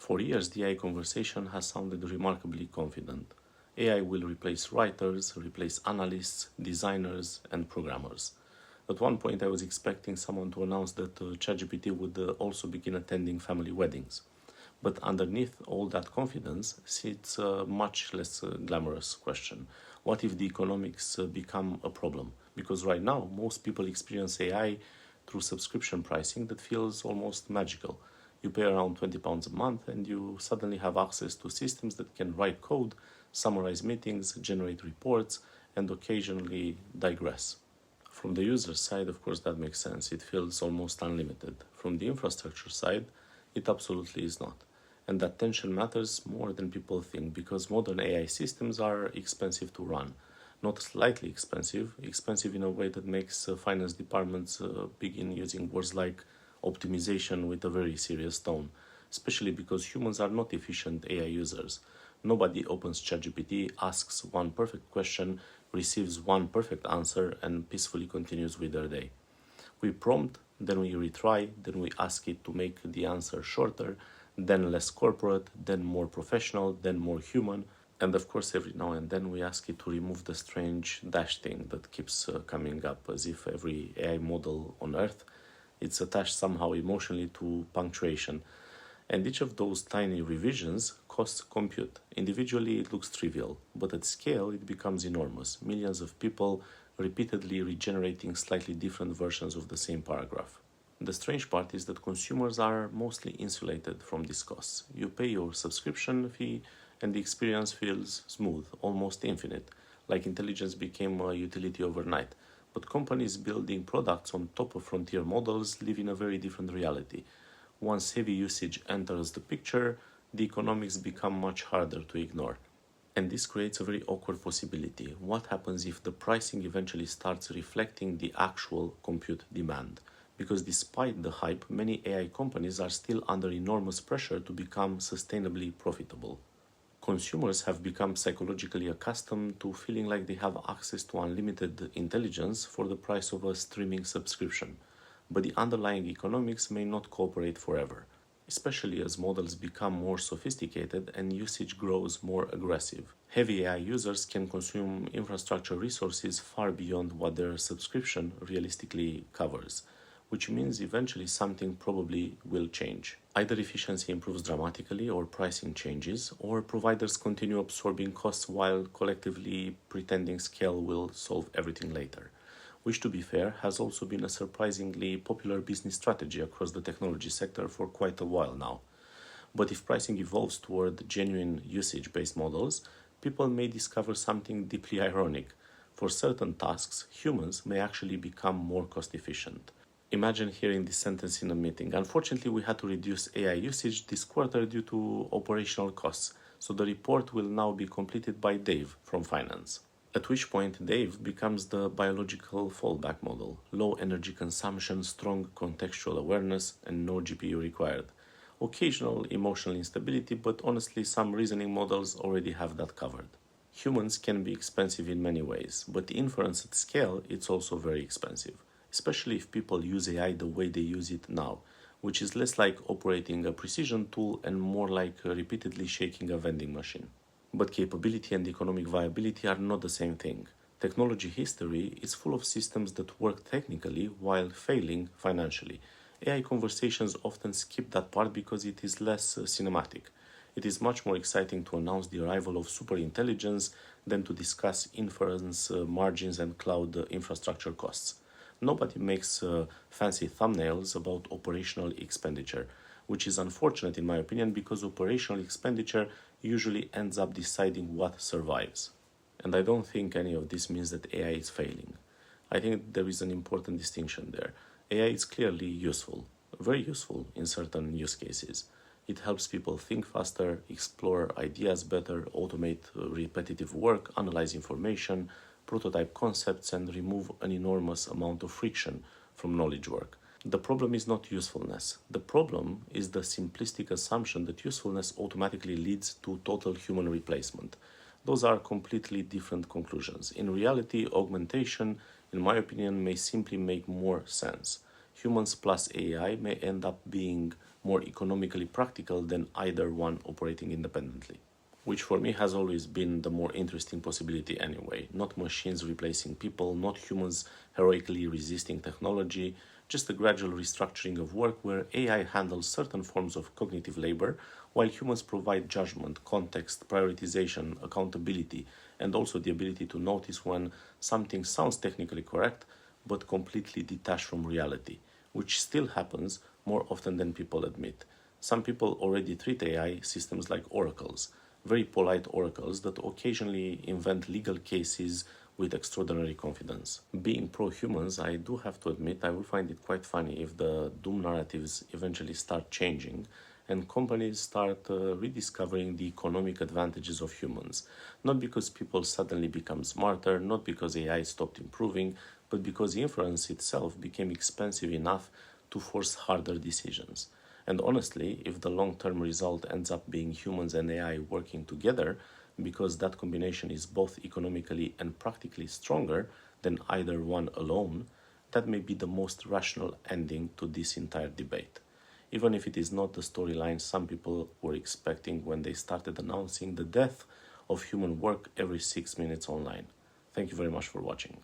For years, the AI conversation has sounded remarkably confident. AI will replace writers, replace analysts, designers, and programmers. At one point, I was expecting someone to announce that ChatGPT would also begin attending family weddings. But underneath all that confidence sits a much less glamorous question. What if the economics become a problem? Because right now, most people experience AI through subscription pricing that feels almost magical. You pay around £20 a month and you suddenly have access to systems that can write code, summarize meetings, generate reports, and occasionally digress. From the user side, of course, that makes sense. It feels almost unlimited. From the infrastructure side, it absolutely is not. And that tension matters more than people think because modern AI systems are expensive to run. Not slightly expensive, expensive in a way that makes finance departments begin using words like optimization with a very serious tone, especially because humans are not efficient AI users. Nobody opens ChatGPT, asks one perfect question, receives one perfect answer, and peacefully continues with their day. We prompt, then we retry, then we ask it to make the answer shorter, then less corporate, then more professional, then more human. And of course, every now and then we ask it to remove the strange dash thing that keeps coming up, as if every AI model on Earth it's attached somehow emotionally to punctuation. And each of those tiny revisions costs compute. Individually, it looks trivial, but at scale, it becomes enormous. Millions of people repeatedly regenerating slightly different versions of the same paragraph. The strange part is that consumers are mostly insulated from these costs. You pay your subscription fee, and the experience feels smooth, almost infinite, like intelligence became a utility overnight. But companies building products on top of frontier models live in a very different reality. Once heavy usage enters the picture, the economics become much harder to ignore. And this creates a very awkward possibility. What happens if the pricing eventually starts reflecting the actual compute demand? Because despite the hype, many AI companies are still under enormous pressure to become sustainably profitable. Consumers have become psychologically accustomed to feeling like they have access to unlimited intelligence for the price of a streaming subscription. But the underlying economics may not cooperate forever, especially as models become more sophisticated and usage grows more aggressive. Heavy AI users can consume infrastructure resources far beyond what their subscription realistically covers, which means eventually something probably will change. Either efficiency improves dramatically or pricing changes, or providers continue absorbing costs while collectively pretending scale will solve everything later. Which, to be fair, has also been a surprisingly popular business strategy across the technology sector for quite a while now. But if pricing evolves toward genuine usage-based models, people may discover something deeply ironic. For certain tasks, humans may actually become more cost-efficient. Imagine hearing this sentence in a meeting. Unfortunately, we had to reduce AI usage this quarter due to operational costs, so the report will now be completed by Dave from finance. At which point Dave becomes the biological fallback model. Low energy consumption, strong contextual awareness, and no GPU required. Occasional emotional instability, but honestly some reasoning models already have that covered. Humans can be expensive in many ways, but inference at scale it's also very expensive, especially if people use AI the way they use it now, which is less like operating a precision tool and more like repeatedly shaking a vending machine. But capability and economic viability are not the same thing. Technology history is full of systems that work technically while failing financially. AI conversations often skip that part because it is less cinematic. It is much more exciting to announce the arrival of superintelligence than to discuss inference margins and cloud infrastructure costs. Nobody makes fancy thumbnails about operational expenditure, which is unfortunate in my opinion because operational expenditure usually ends up deciding what survives. And I don't think any of this means that AI is failing. I think there is an important distinction there. AI is clearly useful, very useful in certain use cases. It helps people think faster, explore ideas better, automate repetitive work, analyze information, prototype concepts, and remove an enormous amount of friction from knowledge work. The problem is not usefulness. The problem is the simplistic assumption that usefulness automatically leads to total human replacement. Those are completely different conclusions. In reality, augmentation, in my opinion, may simply make more sense. Humans plus AI may end up being more economically practical than either one operating independently. Which for me has always been the more interesting possibility anyway. Not machines replacing people, not humans heroically resisting technology, just a gradual restructuring of work where AI handles certain forms of cognitive labor, while humans provide judgment, context, prioritization, accountability, and also the ability to notice when something sounds technically correct but completely detached from reality, which still happens more often than people admit. Some people already treat AI systems like oracles, very polite oracles that occasionally invent legal cases with extraordinary confidence. Being pro-humans, I do have to admit I will find it quite funny if the doom narratives eventually start changing and companies start rediscovering the economic advantages of humans. Not because people suddenly become smarter, not because AI stopped improving, but because inference itself became expensive enough to force harder decisions. And honestly, if the long-term result ends up being humans and AI working together, because that combination is both economically and practically stronger than either one alone, that may be the most rational ending to this entire debate. Even if it is not the storyline some people were expecting when they started announcing the death of human work every 6 minutes online. Thank you very much for watching.